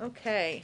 Okay.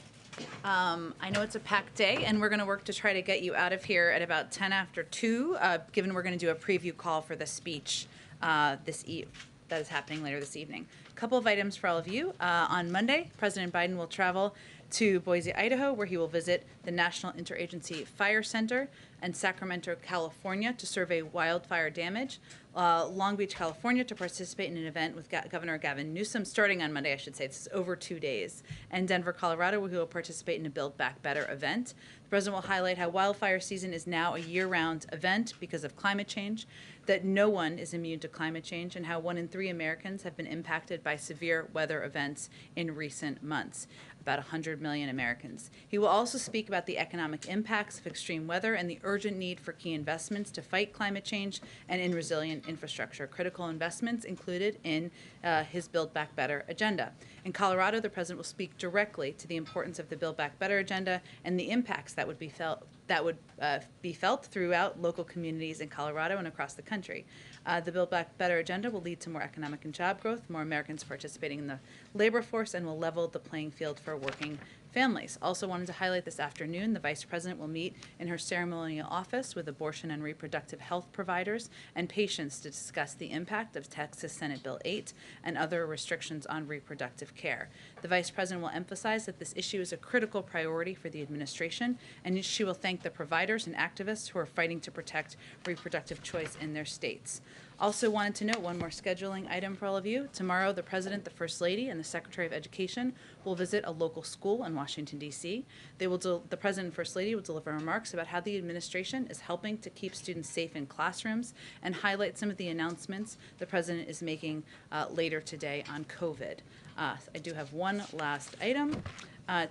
I know it's a packed day, and we're going to work to try to get you out of here at about 10 after 2, given we're going to do a preview call for the speech that is happening later this evening. A couple of items for all of you. On Monday, President Biden will travel to Boise, Idaho, where he will visit the National Interagency Fire Center, and Sacramento, California, to survey wildfire damage. Long Beach, California, to participate in an event with Governor Gavin Newsom, starting on Monday, I should say. This is over 2 days. And Denver, Colorado, where he will participate in a Build Back Better event. The president will highlight how wildfire season is now a year-round event because of climate change, that no one is immune to climate change, and how 1 in 3 Americans have been impacted by severe weather events in recent months. About 100 million Americans. He will also speak about the economic impacts of extreme weather and the urgent need for key investments to fight climate change and in resilient infrastructure. Critical investments included in his Build Back Better agenda. In Colorado, the president will speak directly to the importance of the Build Back Better agenda and the impacts that would be felt throughout local communities in Colorado and across the country. The Build Back Better agenda will lead to more economic and job growth, more Americans participating in the labor force, and will level the playing field for working families. Also wanted to highlight this afternoon, the Vice President will meet in her ceremonial office with abortion and reproductive health providers and patients to discuss the impact of Texas Senate Bill 8 and other restrictions on reproductive care. The Vice President will emphasize that this issue is a critical priority for the administration, and she will thank the providers and activists who are fighting to protect reproductive choice in their states. Also wanted to note one more scheduling item for all of you. Tomorrow, the President, the First Lady, and the Secretary of Education will visit a local school in Washington, D.C. The President and First Lady will deliver remarks about how the administration is helping to keep students safe in classrooms and highlight some of the announcements the President is making later today on COVID. I do have one last item.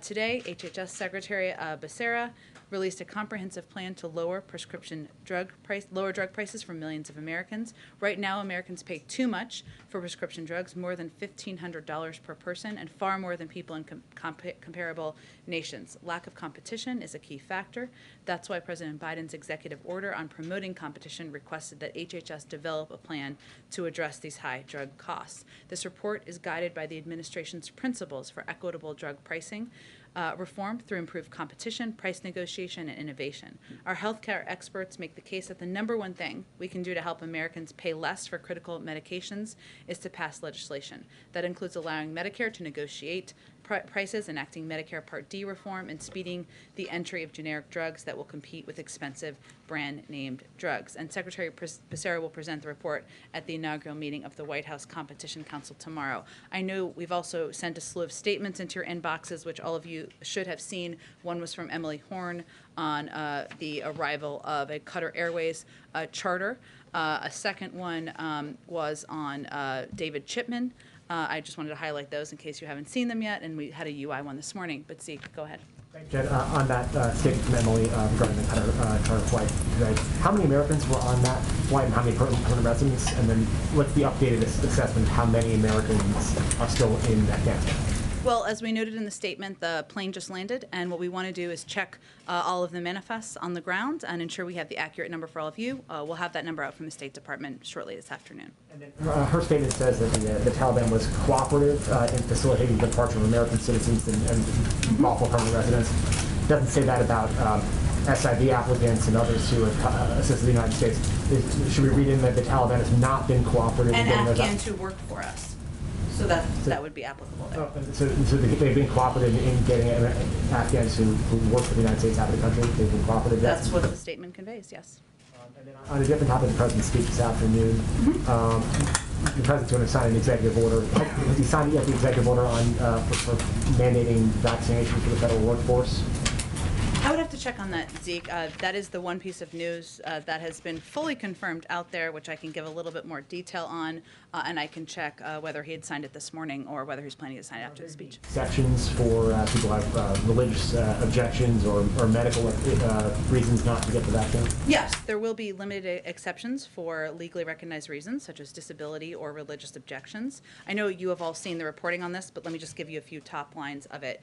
Today, HHS Secretary Becerra released a comprehensive plan to lower drug prices for millions of Americans. Right now, Americans pay too much for prescription drugs, more than $1,500 per person, and far more than people in comparable nations. Lack of competition is a key factor. That's why President Biden's executive order on promoting competition requested that HHS develop a plan to address these high drug costs. This report is guided by the administration's principles for equitable drug pricing, reform through improved competition, price negotiation, and innovation. Our healthcare experts make the case that the number one thing we can do to help Americans pay less for critical medications is to pass legislation. That includes allowing Medicare to negotiate prices, enacting Medicare Part D reform, and speeding the entry of generic drugs that will compete with expensive brand-named drugs. And Secretary Becerra will present the report at the inaugural meeting of the White House Competition Council tomorrow. I know we've also sent a slew of statements into your inboxes, which all of you should have seen. One was from Emily Horn on the arrival of a Qatar Airways charter. A second one was on David Chipman. I just wanted to highlight those in case you haven't seen them yet, and we had a UI one this morning. But Zeke, go ahead. Thanks, Jen. On that statement from Emily regarding the charter flight today, how many Americans were on that flight and how many permanent residents? And then what's the updated assessment of how many Americans are still in Afghanistan? Well, as we noted in the statement, the plane just landed, and what we want to do is check all of the manifests on the ground and ensure we have the accurate number for all of you. We'll have that number out from the State Department shortly this afternoon. And then, her statement says that the Taliban was cooperative in facilitating the departure of American citizens and lawful permanent residents. It doesn't say that about SIV applicants and others who have assisted the United States. Should we read in that the Taliban has not been cooperative? And Afghans who work for us. So that would be applicable there. So they've been cooperative in getting Afghans who work for the United States out of the country? They've been cooperative? That's what the statement conveys, yes. And then on a different topic, the President's speech this afternoon, the President's going to sign an executive order. Has he signed yet the executive order on for mandating vaccination for the federal workforce? I would have to check on that, Zeke. That is the one piece of news that has been fully confirmed out there, which I can give a little bit more detail on, and I can check whether he had signed it this morning or whether he's planning to sign it after the speech. Exceptions for people who have religious objections or medical reasons not to get the vaccine? Yes, there will be limited exceptions for legally recognized reasons, such as disability or religious objections. I know you have all seen the reporting on this, but let me just give you a few top lines of it.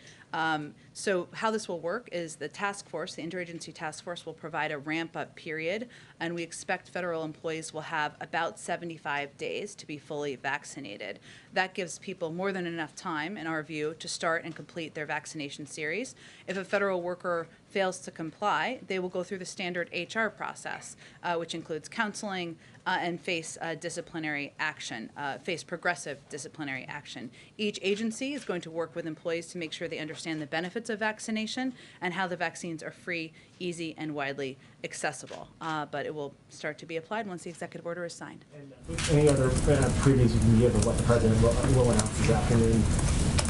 So how this will work is the task task force, the interagency task force, will provide a ramp-up period, and we expect federal employees will have about 75 days to be fully vaccinated. That gives people more than enough time, in our view, to start and complete their vaccination series. If a federal worker fails to comply, they will go through the standard HR process, which includes counseling and face disciplinary action, face progressive disciplinary action. Each agency is going to work with employees to make sure they understand the benefits of vaccination and how the vaccines are free, easy, and widely accessible. But it will start to be applied once the executive order is signed. And any other previews you can give of what the president will announce this afternoon?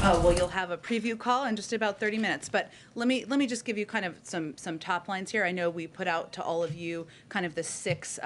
Well, you'll have a preview call in just about 30 minutes, but let me just give you kind of some top lines here. I know we put out to all of you kind of the 6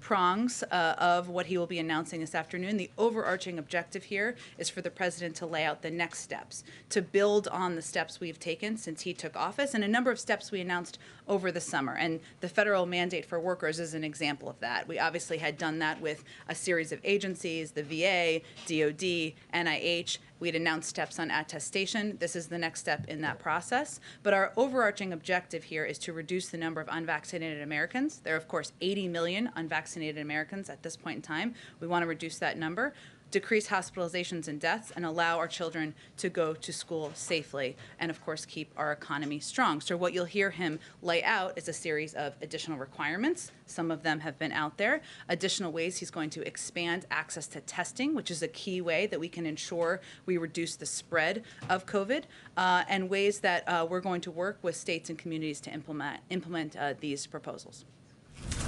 prongs of what he will be announcing this afternoon. The overarching objective here is for the president to lay out the next steps, to build on the steps we've taken since he took office, and a number of steps we announced over the summer. And the federal mandate for workers is an example of that. We obviously had done that with a series of agencies, the VA, DOD, NIH. We had announced steps on attestation. This is the next step in that process. But our overarching objective here is to reduce the number of unvaccinated Americans. There are, of course, 80 million unvaccinated Americans at this point in time. We want to reduce that number, decrease hospitalizations and deaths, and allow our children to go to school safely, and of course keep our economy strong. So what you'll hear him lay out is a series of additional requirements. Some of them have been out there. Additional ways he's going to expand access to testing, which is a key way that we can ensure we reduce the spread of COVID, and ways that we're going to work with states and communities to implement these proposals.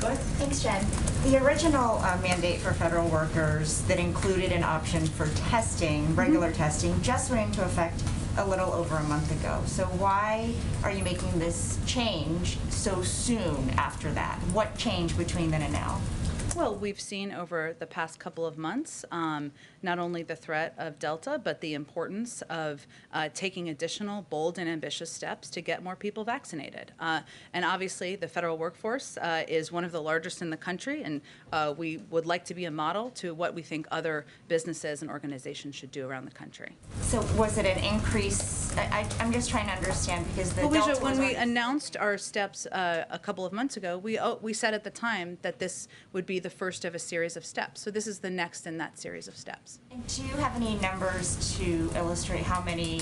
Go ahead. Thanks, Jen. The original mandate for federal workers that included an option for testing, regular testing, just went into effect a little over a month ago. So why are you making this change so soon after that? What changed between then and now? Well, we've seen over the past couple of months not only the threat of Delta, but the importance of taking additional bold and ambitious steps to get more people vaccinated. And obviously, the federal workforce is one of the largest in the country, and we would like to be a model to what we think other businesses and organizations should do around the country. So was it an increase? I'm just trying to understand, because the Delta was when we announced our steps a couple of months ago, we said at the time that this would be the first of a series of steps. So this is the next in that series of steps. And do you have any numbers to illustrate how many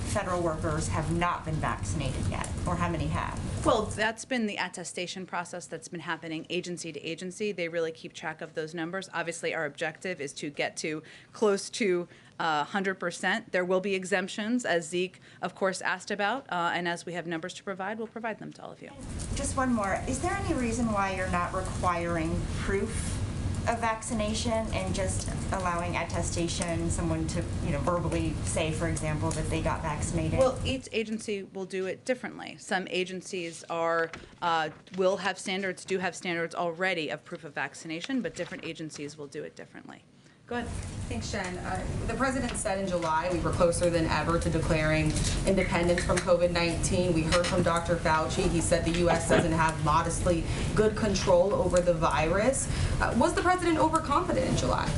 federal workers have not been vaccinated yet, or how many have? Well, that's been the attestation process that's been happening agency to agency. They really keep track of those numbers. Obviously, our objective is to get to close to 100%. There will be exemptions, as Zeke, of course, asked about, and as we have numbers to provide, we'll provide them to all of you. Just one more. Is there any reason why you're not requiring proof of vaccination and just allowing attestation, someone to, verbally say, for example, that they got vaccinated? Well, each agency will do it differently. Some agencies will have standards, do have standards already of proof of vaccination, but different agencies will do it differently. Go ahead. Thanks, Jen. The president said in July we were closer than ever to declaring independence from COVID-19. We heard from Dr. Fauci. He said the U.S. doesn't have modestly good control over the virus. Was the president overconfident in July?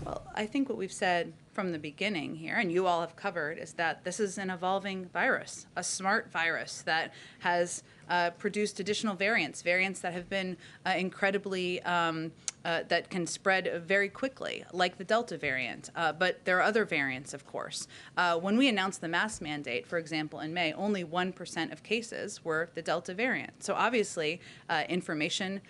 Well, I think what we've said from the beginning here, and you all have covered, is that this is an evolving virus, a smart virus that has produced additional variants that have been incredibly, that can spread very quickly, like the Delta variant. But there are other variants, of course. When we announced the mask mandate, for example, in May, only 1% of cases were the Delta variant. So obviously, information,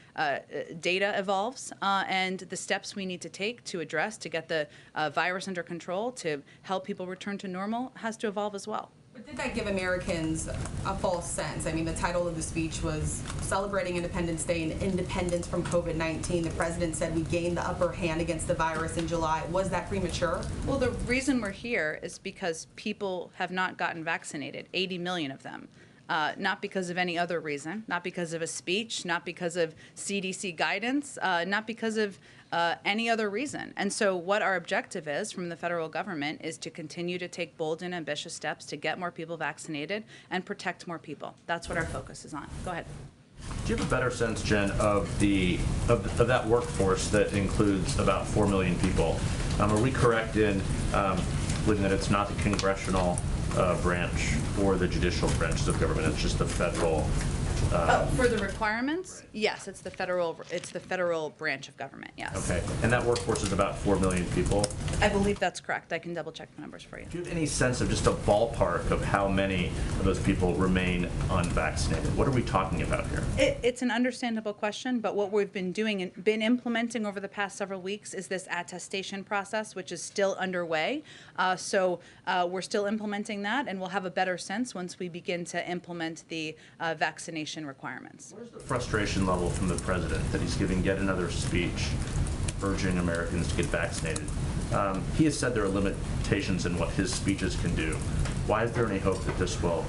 data evolves, and the steps we need to take to address, to get the virus under control, to help people return to normal, has to evolve as well. But did that give Americans a false sense? I mean, the title of the speech was Celebrating Independence Day and Independence from COVID-19. The president said we gained the upper hand against the virus in July. Was that premature? Well, the reason we're here is because people have not gotten vaccinated, 80 million of them. Not because of any other reason, not because of a speech, not because of CDC guidance, not because of any other reason. And so what our objective is from the federal government is to continue to take bold and ambitious steps to get more people vaccinated and protect more people. That's what our focus is on. Go ahead. Do you have a better sense, Jen, of that workforce that includes about 4 million people? Are we correct in believing that it's not the congressional branch or the judicial branches of government? It's just the federal. For the requirements, yes, it's the federal branch of government, yes. Okay, and that workforce is about 4 million people. I believe that's correct. I can double check the numbers for you. Do you have any sense of just a ballpark of how many of those people remain unvaccinated? What are we talking about here? It's an understandable question, but what we've been doing and been implementing over the past several weeks is this attestation process, which is still underway. So we're still implementing that, and we'll have a better sense once we begin to implement the vaccination requirements. Where's the frustration level from the president that he's giving yet another speech urging Americans to get vaccinated? He has said there are limitations in what his speeches can do. Why is there any hope that this will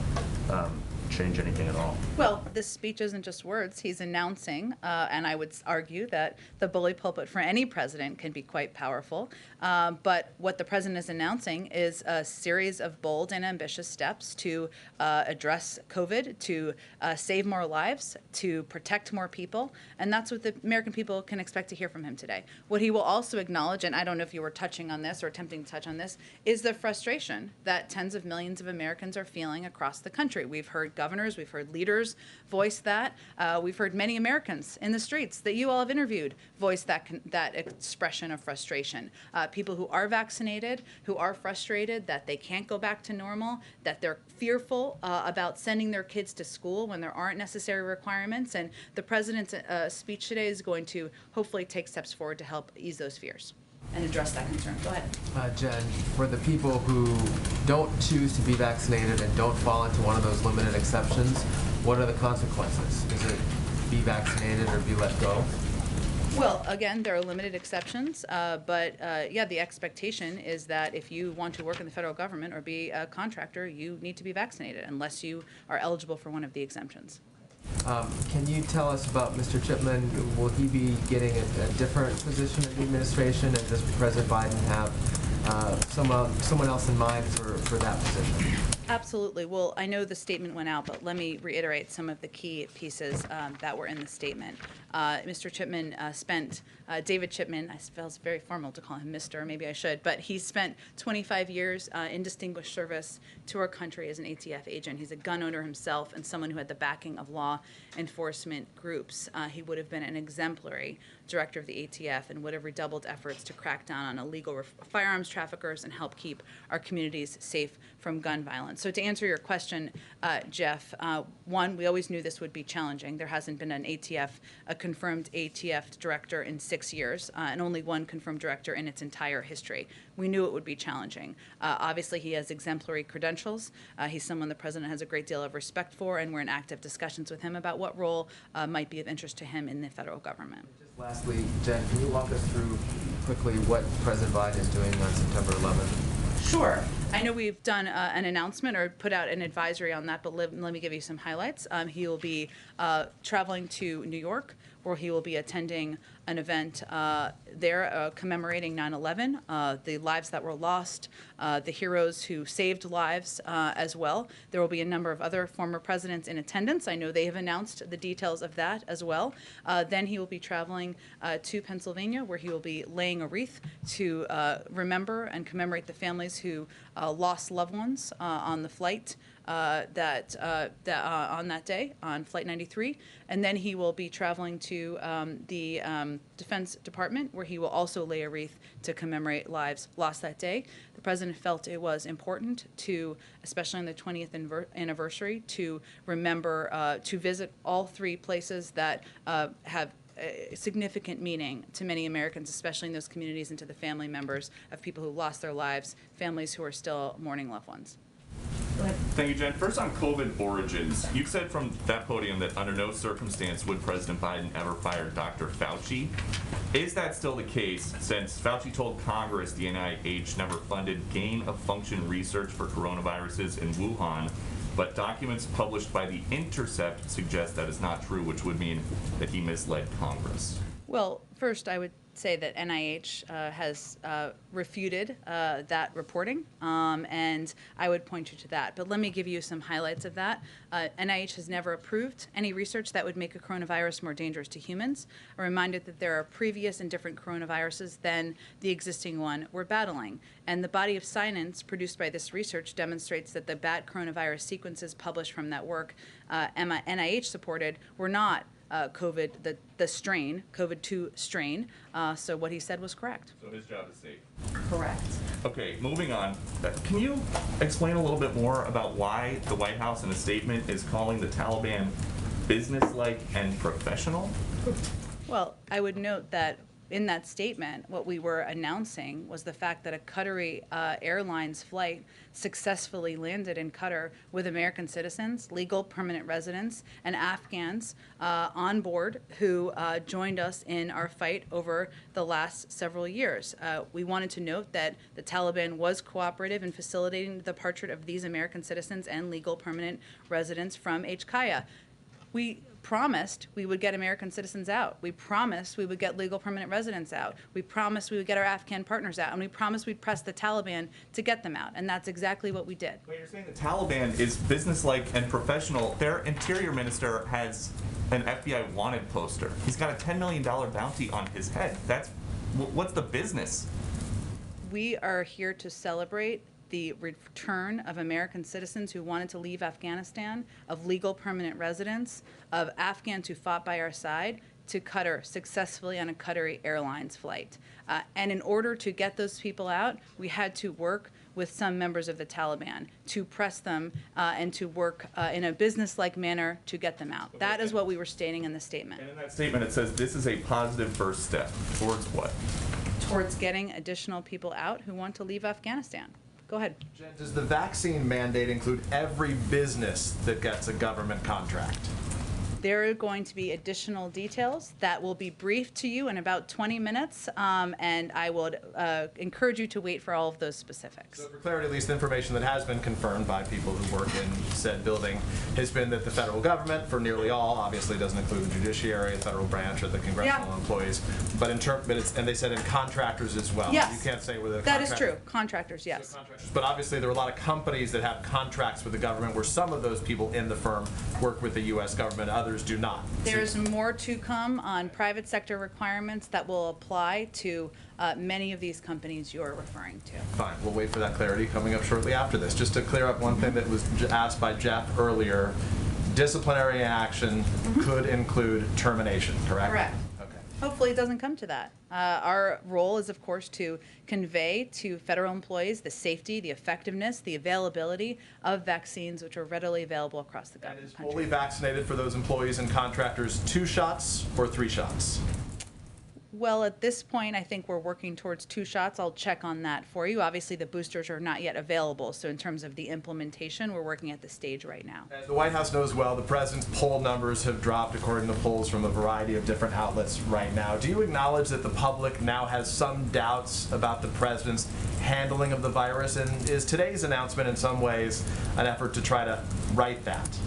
change anything at all? Well, this speech isn't just words. He's announcing, and I would argue that the bully pulpit for any president can be quite powerful. But what the president is announcing is a series of bold and ambitious steps to address COVID, to save more lives, to protect more people. And that's what the American people can expect to hear from him today. What he will also acknowledge, and I don't know if you were touching on this or attempting to touch on this, is the frustration that tens of millions of Americans are feeling across the country. We've heard governors, we've heard leaders voice that. We've heard many Americans in the streets that you all have interviewed voice that expression of frustration. People who are vaccinated, who are frustrated that they can't go back to normal, that they're fearful about sending their kids to school when there aren't necessary requirements. And the president's speech today is going to hopefully take steps forward to help ease those fears and address that concern. Go ahead. Jen, for the people who don't choose to be vaccinated and don't fall into one of those limited exceptions, what are the consequences? Is it be vaccinated or be let go? Well, again, there are limited exceptions, but yeah, the expectation is that if you want to work in the federal government or be a contractor, you need to be vaccinated unless you are eligible for one of the exemptions. Can you tell us about Mr. Chipman? Will he be getting a different position in the administration, and does President Biden have someone else in mind for that position? Absolutely. Well, I know the statement went out, but let me reiterate some of the key pieces that were in the statement. Mr. Chipman David Chipman, I feel it's very formal to call him Mr., maybe I should, but he spent 25 years in distinguished service to our country as an ATF agent. He's a gun owner himself and someone who had the backing of law enforcement groups. He would have been an exemplary director of the ATF and would have redoubled efforts to crack down on illegal firearms traffickers and help keep our communities safe from gun violence. So to answer your question, Jeff, one, we always knew this would be challenging. There hasn't been a confirmed ATF director in 6 years, and only one confirmed director in its entire history. We knew it would be challenging. Obviously, he has exemplary credentials. He's someone the president has a great deal of respect for, and we're in active discussions with him about what role might be of interest to him in the federal government. Just lastly, Jen, can you walk us through quickly what President Biden is doing on September 11th? Sure. I know we've done an announcement or put out an advisory on that, but let me give you some highlights. He will be traveling to New York, where he will be attending an event there commemorating 9/11, the lives that were lost, the heroes who saved lives as well. There will be a number of other former presidents in attendance. I know they have announced the details of that as well. Then he will be traveling to Pennsylvania, where he will be laying a wreath to remember and commemorate the families who lost loved ones on the flight on that day, on Flight 93. And then he will be traveling to the Defense Department, where he will also lay a wreath to commemorate lives lost that day. The president felt it was important to, especially on the 20th anniversary, to remember to visit all three places that have significant meaning to many Americans, especially in those communities, and to the family members of people who lost their lives, families who are still mourning loved ones. Go ahead. Thank you, Jen. First on COVID origins. You've said from that podium that under no circumstance would President Biden ever fire Dr. Fauci. Is that still the case, since Fauci told Congress the NIH never funded gain-of-function research for coronaviruses in Wuhan, but documents published by The Intercept suggest that is not true, which would mean that he misled Congress? Well, first I would say that NIH has refuted that reporting, and I would point you to that. But let me give you some highlights of that. NIH has never approved any research that would make a coronavirus more dangerous to humans. A reminder that there are previous and different coronaviruses than the existing one we're battling. And the body of science produced by this research demonstrates that the bat coronavirus sequences published from that work, NIH supported, were not COVID, the strain, COVID-2 strain. So what he said was correct. So his job is safe. Correct. Okay, moving on. Can you explain a little bit more about why the White House in a statement is calling the Taliban businesslike and professional? Well, I would note that in that statement, what we were announcing was the fact that a Qatari Airlines flight successfully landed in Qatar with American citizens, legal permanent residents, and Afghans on board who joined us in our fight over the last several years. We wanted to note that the Taliban was cooperative in facilitating the departure of these American citizens and legal permanent residents from HKIA. We promised we would get American citizens out. We promised we would get legal permanent residents out. We promised we would get our Afghan partners out. And we promised we'd press the Taliban to get them out. And that's exactly what we did. Wait, you're saying the Taliban is businesslike and professional. Their interior minister has an FBI wanted poster. He's got a $10 million bounty on his head. What's the business? We are here to celebrate the return of American citizens who wanted to leave Afghanistan, of legal permanent residents, of Afghans who fought by our side, to Qatar successfully on a Qatari Airlines flight. And in order to get those people out, we had to work with some members of the Taliban to press them and to work in a business-like manner to get them out. That is what we were stating in the statement. And in that statement it says this is a positive first step. Towards what? Towards getting additional people out who want to leave Afghanistan. Go ahead. Jen, does the vaccine mandate include every business that gets a government contract? There are going to be additional details that will be briefed to you in about 20 minutes, and I would encourage you to wait for all of those specifics. So for clarity, at least the information that has been confirmed by people who work in said building has been that the federal government, for nearly all, obviously doesn't include the judiciary, the federal branch, or the congressional employees, but and they said in contractors as well. Yes. You can't say whether the That is true. Contractors, yes. So contractors. But obviously there are a lot of companies that have contracts with the government where some of those people in the firm work with the U.S. government, others do not. There's more to come on private sector requirements that will apply to many of these companies you're referring to. Fine, we'll wait for that clarity coming up shortly after this. Just to clear up one thing that was asked by Jeff earlier, disciplinary action could include termination, correct? Correct. Okay. Hopefully it doesn't come to that. Our role is, of course, to convey to federal employees the safety, the effectiveness, the availability of vaccines which are readily available across the And country. is fully vaccinated for those employees and contractors 2 shots or 3 shots? Well, at this point, I think we're working towards 2 shots. I'll check on that for you. Obviously, the boosters are not yet available, so in terms of the implementation, we're working at the stage right now. As the White House knows well, the president's poll numbers have dropped according to polls from a variety of different outlets right now. Do you acknowledge that the public now has some doubts about the president's handling of the virus? And is today's announcement in some ways an effort to try to right that?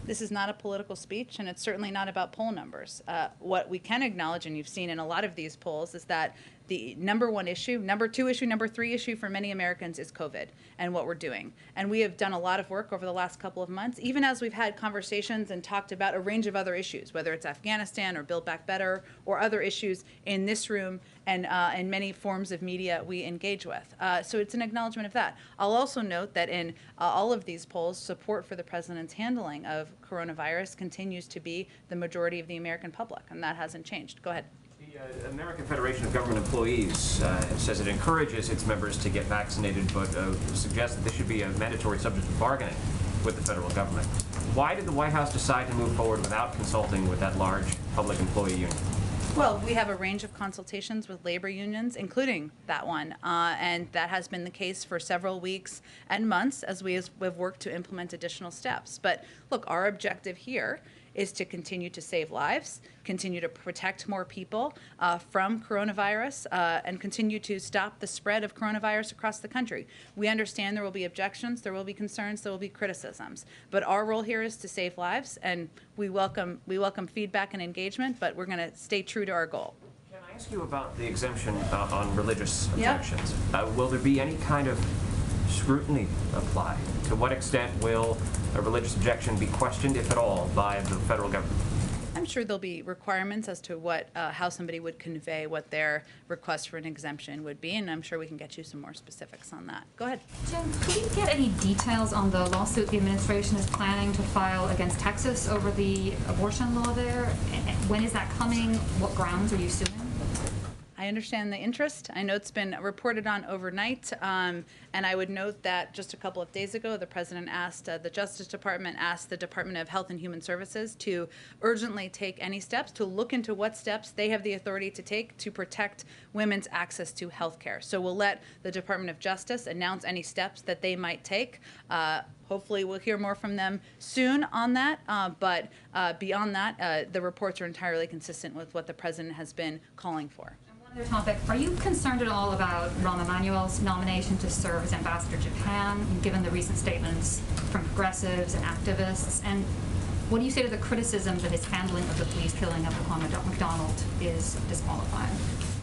This is not a political speech, and it's certainly not about poll numbers. What we can acknowledge, and you've seen in a lot of these polls, is that the number 1 issue, number 2 issue, number 3 issue for many Americans is COVID and what we're doing. And we have done a lot of work over the last couple of months, even as we've had conversations and talked about a range of other issues, whether it's Afghanistan or Build Back Better or other issues in this room and in many forms of media we engage with. So it's an acknowledgement of that. I'll also note that in all of these polls, support for the president's handling of coronavirus continues to be the majority of the American public, and that hasn't changed. Go ahead. The American Federation of Government Employees says it encourages its members to get vaccinated, but suggests that this should be a mandatory subject of bargaining with the federal government. Why did the White House decide to move forward without consulting with that large public employee union? Well, we have a range of consultations with labor unions, including that one, and that has been the case for several weeks and months as we have worked to implement additional steps. But look, our objective here is to continue to save lives, continue to protect more people from coronavirus, and continue to stop the spread of coronavirus across the country. We understand there will be objections, there will be concerns, there will be criticisms, but our role here is to save lives, and we welcome feedback and engagement, but we're going to stay true to our goal. Can I ask you about the exemption on religious Yeah. objections. Will there be any kind of scrutiny applied? To what extent will a religious objection be questioned, if at all, by the federal government? I'm sure there'll be requirements as to what, how somebody would convey what their request for an exemption would be, and I'm sure we can get you some more specifics on that. Go ahead. Jen, could we get any details on the lawsuit the administration is planning to file against Texas over the abortion law there? When is that coming? What grounds are you suing? I understand the interest. I know it's been reported on overnight, and I would note that just a couple of days ago, the president asked, the Justice Department asked the Department of Health and Human Services to urgently take any steps, to look into what steps they have the authority to take to protect women's access to health care. So we'll let the Department of Justice announce any steps that they might take. Hopefully we'll hear more from them soon on that, but beyond that, the reports are entirely consistent with what the president has been calling for. Another topic, are you concerned at all about Rahm Emanuel's nomination to serve as ambassador to Japan, given the recent statements from progressives and activists? And what do you say to the criticism that his handling of the police killing of Laquan McDonald is disqualifying?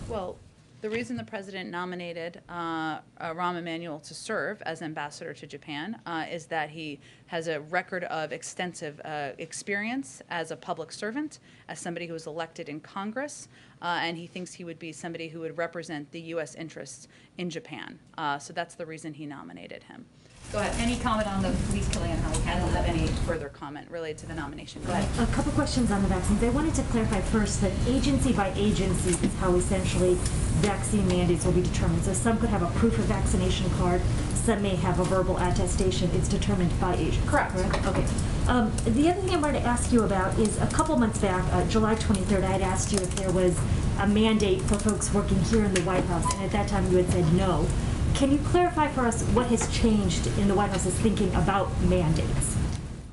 Well, the reason the president nominated Rahm Emanuel to serve as ambassador to Japan is that he has a record of extensive experience as a public servant, as somebody who was elected in Congress, and he thinks he would be somebody who would represent the U.S. interests in Japan. So that's the reason he nominated him. Go ahead. Any comment on the police killing and how he I don't handled have it? any further comment related to the nomination. Go ahead. A couple questions on the vaccines. I wanted to clarify first that agency by agency is how essentially vaccine mandates will be determined. So some could have a proof of vaccination card, some may have a verbal attestation. It's determined by agency. Correct. Okay. The other thing I wanted to ask you about is a couple months back, July 23rd, I had asked you if there was a mandate for folks working here in the White House, and at that time you had said no. Can you clarify for us what has changed in the White House's thinking about mandates?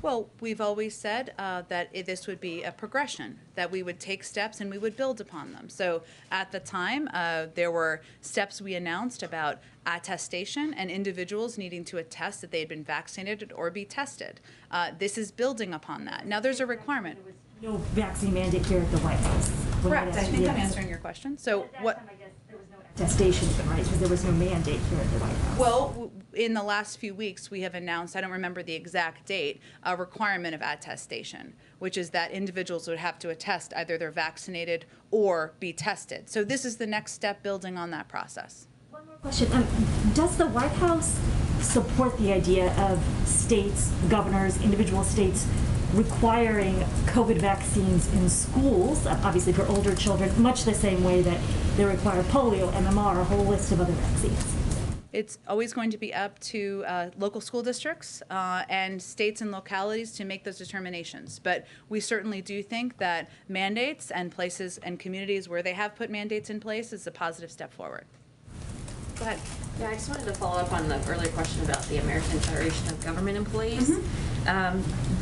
Well, we've always said that this would be a progression, that we would take steps and we would build upon them. So at the time, there were steps we announced about attestation and individuals needing to attest that they had been vaccinated or be tested. This is building upon that. Now, there's a requirement. There was no vaccine mandate here at the White House. Correct. I think I'm answering your question. So what? Time, I guess there was no attestation, right? Because there was no mandate here at the White House. Well, in the last few weeks, we have announced, I don't remember the exact date, a requirement of attestation, which is that individuals would have to attest either they're vaccinated or be tested. So this is the next step building on that process. One more question. Does the White House support the idea of states, governors, individual states requiring COVID vaccines in schools, obviously for older children, much the same way that they require polio, MMR, a whole list of other vaccines? It's always going to be up to local school districts and states and localities to make those determinations. But we certainly do think that mandates and places and communities where they have put mandates in place is a positive step forward. Go ahead. Yeah, I just wanted to follow up on the earlier question about the American Federation of Government Employees.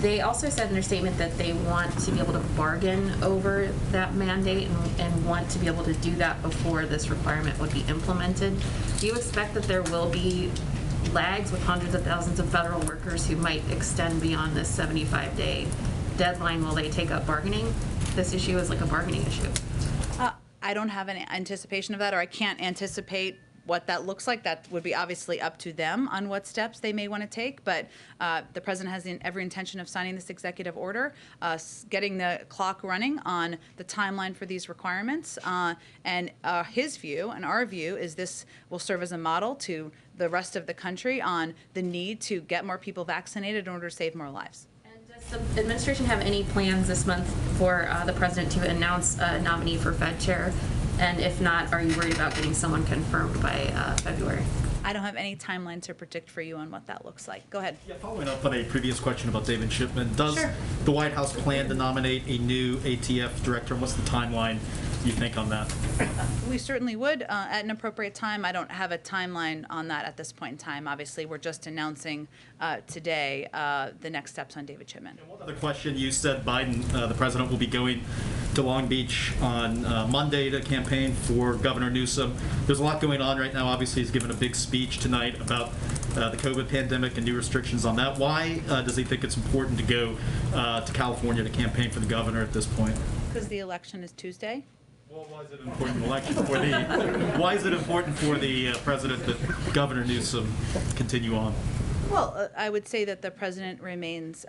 They also said in their statement that they want to be able to bargain over that mandate and want to be able to do that before this requirement would be implemented. Do you expect that there will be lags with hundreds of thousands of federal workers who might extend beyond this 75-day deadline? Will they take up bargaining? This issue is like a bargaining issue. I don't have any anticipation of that, or I can't anticipate what that looks like. That would be obviously up to them on what steps they may want to take, but the president has every intention of signing this executive order, getting the clock running on the timeline for these requirements, and his view and our view is this will serve as a model to the rest of the country on the need to get more people vaccinated in order to save more lives. Does the administration have any plans this month for the president to announce a nominee for Fed chair? And if not, are you worried about getting someone confirmed by February? I don't have any timeline to predict for you on what that looks like. Go ahead. Yeah, following up on a previous question about David Shipman, does Sure. the White House plan to nominate a new ATF director, and what's the timeline you think on that? We certainly would at an appropriate time. I don't have a timeline on that at this point in time. Obviously, we're just announcing today the next steps on David Shipman. One other question, you said Biden, the president, will be going to Long Beach on Monday to campaign for Governor Newsom. There's a lot going on right now. Obviously, he's given a big speech tonight about the COVID pandemic and new restrictions on that. Why does he think it's important to go to California to campaign for the governor at this point? Because the election is Tuesday. Well, why is it important election for the? Why is it important for the president that Governor Newsom continue on? Well, I would say that the president remains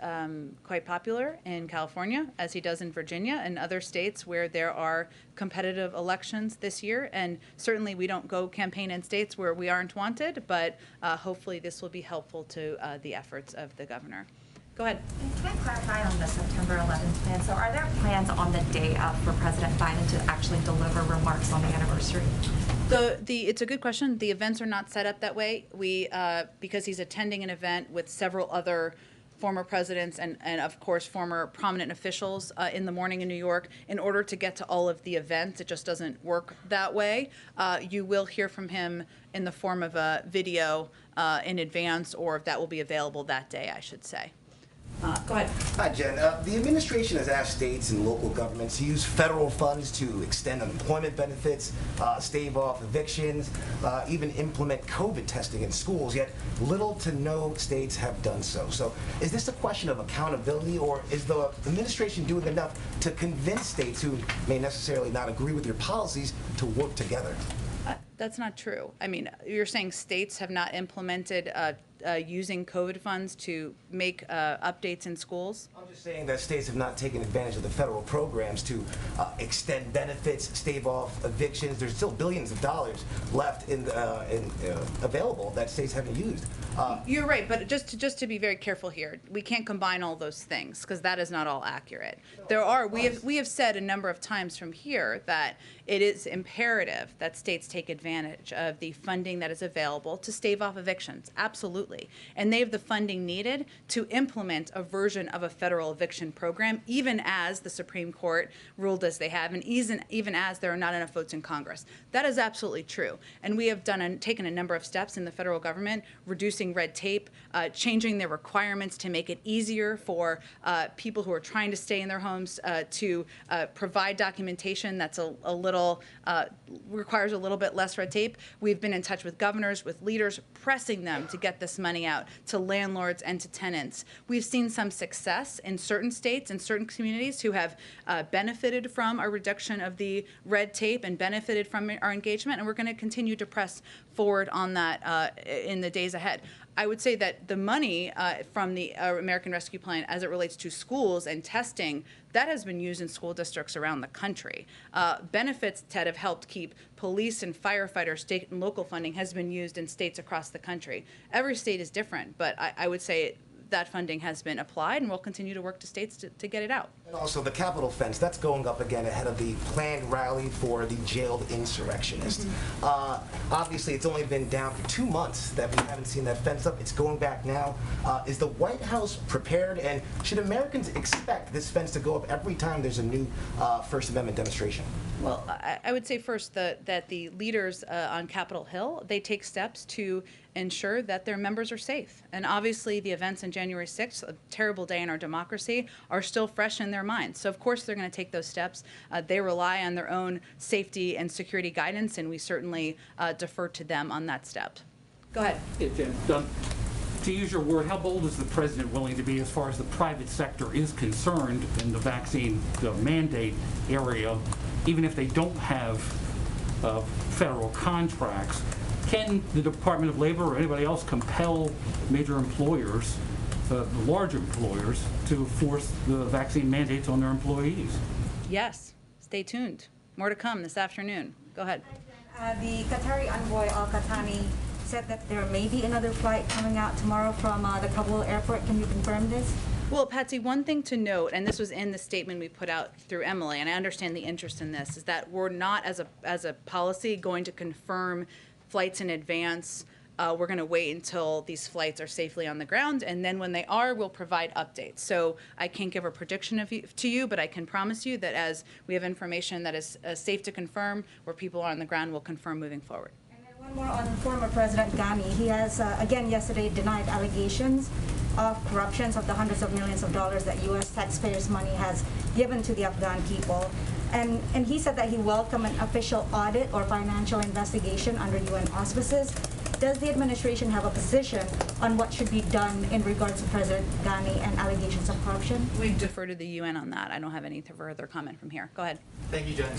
quite popular in California, as he does in Virginia and other states where there are competitive elections this year. And certainly we don't go campaign in states where we aren't wanted, but hopefully this will be helpful to the efforts of the governor. Go ahead. Can I clarify on the September 11th plan? So are there plans on the day of for President Biden to actually deliver remarks on the anniversary? It's a good question. The events are not set up that way. Because he's attending an event with several other former presidents and of course former prominent officials in the morning in New York, in order to get to all of the events, it just doesn't work that way. You will hear from him in the form of a video in advance, or that will be available that day, I should say. Go ahead. Hi, Jen. The administration has asked states and local governments to use federal funds to extend unemployment benefits, stave off evictions, even implement COVID testing in schools, yet little to no states have done so. So is this a question of accountability, or is the administration doing enough to convince states who may necessarily not agree with your policies to work together? That's not true. I mean, you're saying states have not implemented using COVID funds to make updates in schools? I'm just saying that states have not taken advantage of the federal programs to extend benefits, stave off evictions. There's still billions of dollars left available that states haven't used. You're right, but just to be very careful here, we can't combine all those things because that is not all accurate. We have said a number of times from here that it is imperative that states take advantage of the funding that is available to stave off evictions. Absolutely. And they have the funding needed to implement a version of a federal eviction program, even as the Supreme Court ruled as they have, and even as there are not enough votes in Congress. That is absolutely true. And we have taken a number of steps in the federal government, reducing red tape, changing their requirements to make it easier for people who are trying to stay in their homes to provide documentation that's requires a little bit less red tape. We've been in touch with governors, with leaders, pressing them to get this money out to landlords and to tenants. We've seen some success in certain states and certain communities who have benefited from a reduction of the red tape and benefited from our engagement, and we're going to continue to press forward on that in the days ahead. I would say that the money from the American Rescue Plan as it relates to schools and testing, that has been used in school districts around the country. Benefits that have helped keep police and firefighters, state and local funding has been used in states across the country. Every state is different, but I would say that funding has been applied, and we'll continue to work to states to get it out. And also the Capitol fence, that's going up again ahead of the planned rally for the jailed insurrectionist. Obviously, it's only been down for 2 months that we haven't seen that fence up. It's going back now. Is the White House prepared, and should Americans expect this fence to go up every time there's a new First Amendment demonstration? Well, I would say first that the leaders on Capitol Hill, they take steps to ensure that their members are safe. And obviously the events on January 6th, a terrible day in our democracy, are still fresh in their minds. So of course they're going to take those steps. They rely on their own safety and security guidance, and we certainly defer to them on that step. Go ahead. Yeah, Jen, to use your word, how bold is the president willing to be as far as the private sector is concerned in the vaccine mandate area, even if they don't have federal contracts? Can the Department of Labor or anybody else compel major employers, large employers, to force the vaccine mandates on their employees? Yes. Stay tuned. More to come this afternoon. Go ahead. The Qatari envoy Al-Qahtani said that there may be another flight coming out tomorrow from the Kabul airport. Can you confirm this? Well, Patsy, one thing to note, and this was in the statement we put out through Emily, and I understand the interest in this, is that we're not, as a policy, going to confirm flights in advance. We're going to wait until these flights are safely on the ground, and then when they are, we'll provide updates. So I can't give a prediction to you, but I can promise you that as we have information that is safe to confirm, where people are on the ground, we'll confirm moving forward. And then one more on former President Ghani. He has, again yesterday, denied allegations of corruptions of the hundreds of millions of dollars that U.S. taxpayers' money has given to the Afghan people. And he said that he welcomed an official audit or financial investigation under UN auspices. does the administration have a position on what should be done in regards to President Ghani and allegations of corruption? We defer to the UN on that. I don't have any further comment from here. Go ahead. Thank you, Jen.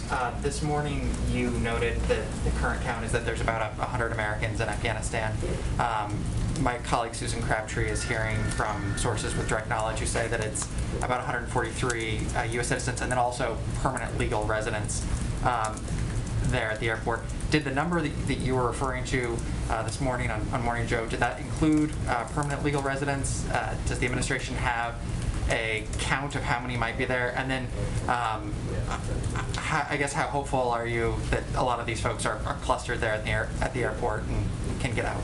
This morning you noted that the current count is that there's about 100 Americans in Afghanistan. My colleague Susan Crabtree is hearing from sources with direct knowledge who say that it's about 143 U.S. citizens and then also permanent legal residents there at the airport. Did the number that you were referring to this morning on Morning Joe, did that include permanent legal residents? Does the administration have a count of how many might be there? And then I guess how hopeful are you that a lot of these folks are clustered there at the airport and can get out?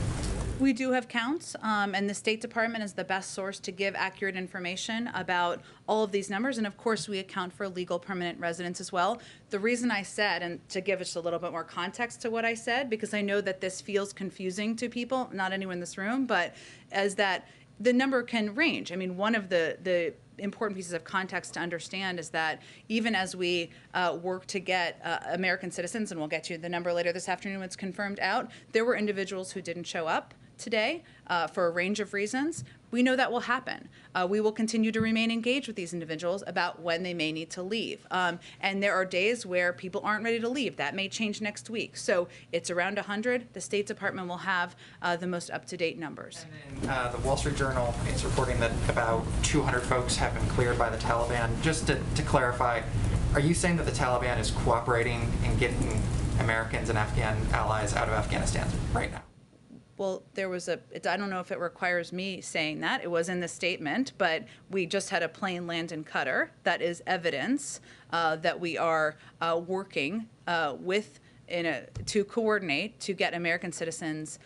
We do have counts, and the State Department is the best source to give accurate information about all of these numbers. And of course, we account for legal permanent residents as well. The reason I said, and to give just a little bit more context to what I said, because I know that this feels confusing to people, not anyone in this room, but as that the number can range. I mean, one of the important pieces of context to understand is that even as we work to get American citizens, and we'll get you the number later this afternoon when it's confirmed out, there were individuals who didn't show up today for a range of reasons. We know that will happen. We will continue to remain engaged with these individuals about when they may need to leave. And there are days where people aren't ready to leave. That may change next week. So it's around 100. The State Department will have the most up-to-date numbers. And then, the Wall Street Journal is reporting that about 200 folks have been cleared by the Taliban. Just to clarify, are you saying that the Taliban is cooperating in getting Americans and Afghan allies out of Afghanistan right now? Well, there was I don't know if it requires me saying that. It was in the statement, but we just had a plane land in Qatar. That is evidence that we are working to coordinate to get American citizens,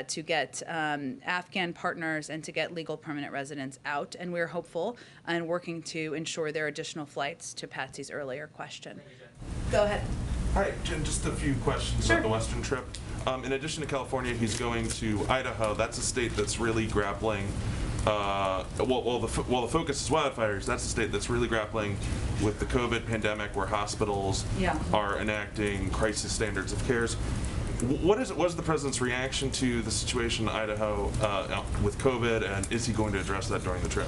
to get Afghan partners, and to get legal permanent residents out. And we're hopeful and working to ensure there are additional flights, to Patsy's earlier question. Go ahead. Hi, Jen, just a few questions about the Western trip. In addition to California, he's going to Idaho. That's a state that's really grappling. While the focus is wildfires, that's a state that's really grappling with the COVID pandemic, where hospitals are enacting crisis standards of cares. What was the president's reaction to the situation in Idaho with COVID, and is he going to address that during the trip?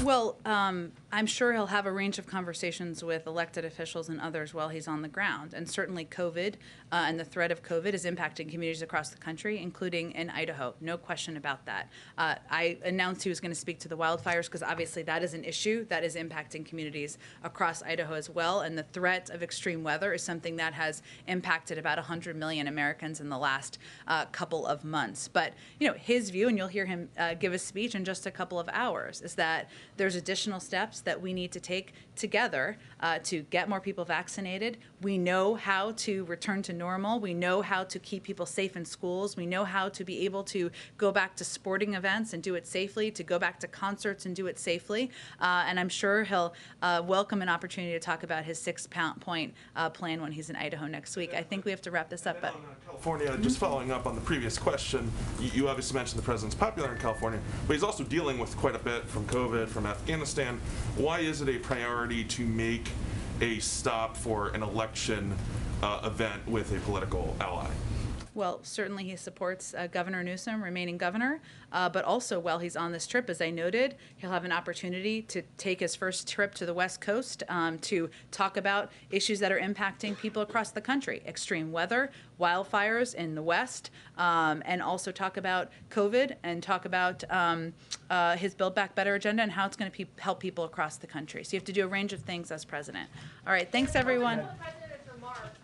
Well, I'm sure he'll have a range of conversations with elected officials and others while he's on the ground. And certainly COVID and the threat of COVID is impacting communities across the country, including in Idaho. No question about that. I announced he was going to speak to the wildfires because obviously that is an issue that is impacting communities across Idaho as well. And the threat of extreme weather is something that has impacted about 100 million Americans in the last couple of months. But, you know, his view, and you'll hear him give a speech in just a couple of hours, is that there's additional steps that we need to take together to get more people vaccinated. We know how to return to normal. We know how to keep people safe in schools. We know how to be able to go back to sporting events and do it safely, to go back to concerts and do it safely. And I'm sure he'll welcome an opportunity to talk about his 6-point plan when he's in Idaho next week. I think we have to wrap this up. But California, just following up on the previous question, you obviously mentioned the president's popular in California, but he's also dealing with quite a bit from COVID, from Afghanistan. Why is it a priority to make a stop for an election event with a political ally? Well, certainly he supports Governor Newsom remaining governor, but also while he's on this trip, as I noted, he'll have an opportunity to take his first trip to the West Coast to talk about issues that are impacting people across the country, extreme weather, wildfires in the West, and also talk about COVID and talk about his Build Back Better agenda and how it's going to help people across the country. So you have to do a range of things as president. All right, thanks everyone.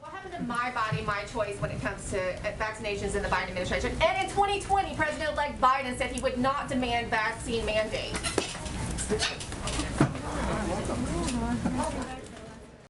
What happened to my body, my choice when it comes to vaccinations in the Biden administration? And in 2020, President-elect Biden said he would not demand vaccine mandates.